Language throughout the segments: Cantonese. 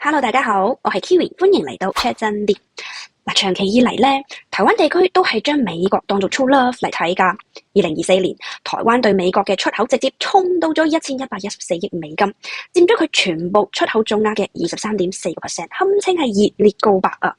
Hello，大家好，我係 Kiwi，歡迎嚟到 Chat 真啲。長期以嚟咧，台灣地區都係將美國當做 true love 嚟睇㗎。2024年，台灣對美國嘅出口直接衝到咗1114億美金，佔咗佢全部出口總額嘅23.4%，堪稱係熱烈告白啊！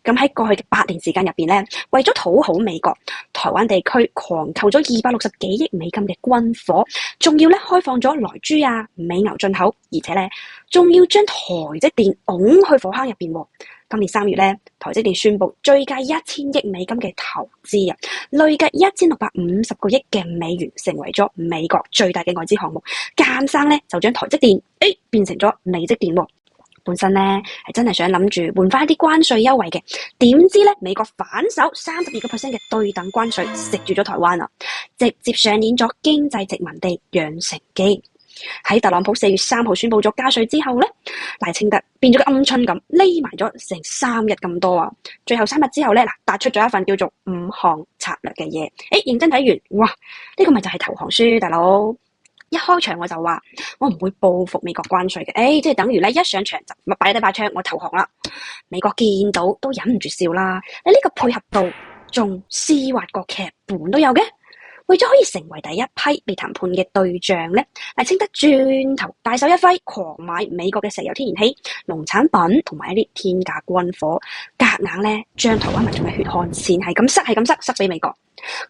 咁喺過去嘅8年時間入邊咧，為咗討好美國，台灣地區狂購咗260幾億美金嘅軍火，仲要咧開放咗萊豬啊、美牛進口，而且咧仲要將台積電拱去火坑入邊。今年3月咧，台積電宣布追加1000億美金嘅投資啊，累計1650個億嘅美元，成為咗美國最大嘅外資項目。監生咧就將台積電變成咗美積電喎。本身咧係真係想諗住換翻一啲關稅優惠嘅，點知咧美國反手32% 嘅對等關稅食住咗台灣啊，直接上演咗經濟殖民地養成記。喺特朗普4月3號宣布咗加稅之後咧，賴清德變咗個鵪鶉咁匿埋咗成3日咁多啊！最後3日之後咧，突出咗一份叫做5項策略嘅嘢。認真睇完，哇！呢個咪就係投降書，大佬。一開場我就話我唔會報復美國關稅嘅，即係等於咧一上場就擺低把槍，我投降啦。美國見到都忍唔住笑啦。你呢個配合度仲絲滑過劇本都有嘅。為咗可以成為第一批被談判嘅對象咧，賴清德轉頭大手一揮，狂買美國嘅石油、天然氣、農產品同埋一啲天價軍火，夾硬咧將台灣民眾嘅血汗錢係咁塞俾美國。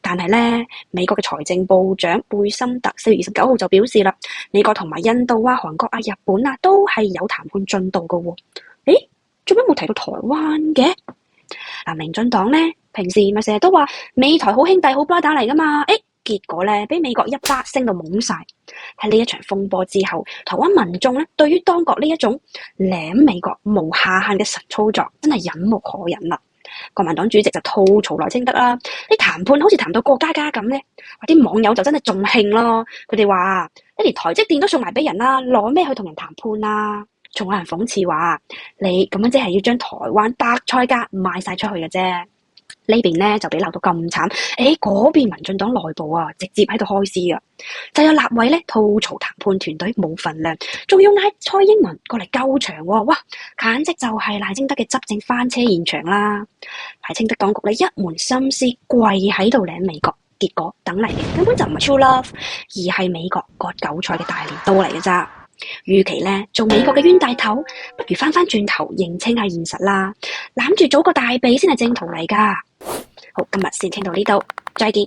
但係咧，美國嘅財政部長貝森特4月29號就表示啦，美國同埋印度啊、韓國啊、日本啊都係有談判進度㗎喎。做咩冇提到台灣嘅？民進黨咧平時咪成日都話美台好兄弟好 brother 嚟㗎嘛，結果咧俾美國一巴升到懵晒。喺呢一場風波之後，台灣民眾咧對於當局呢一種舐美國無下限嘅神操作，真係忍無可忍啦。國民黨主席就吐槽賴清德啦，啲談判好似談到過家家咁咧，啲網友就真係仲興咯。佢哋話你連台積電都送埋俾人啦，攞咩去同人談判啊？仲有人諷刺話你咁樣即係要將台灣白菜價賣晒出去嘅啫。呢邊咧就俾鬧到咁慘，嗰邊民進黨內部啊，直接喺度開撕啊，就有立委咧吐槽談判團隊冇份量，仲要嗌蔡英文過嚟救場喎，哇，簡直就係賴清德嘅執政翻車現場啦！賴清德當局咧一門心思跪喺度舐美國，結果等嚟嘅根本就唔係 true love， 而係美國割韭菜嘅大鐮刀嚟嘅咋。與其咧做美國嘅冤大頭，不如翻轉頭認清下現實啦，攬住祖國大髀先係正途嚟噶。好，今日先聽到呢度，再見。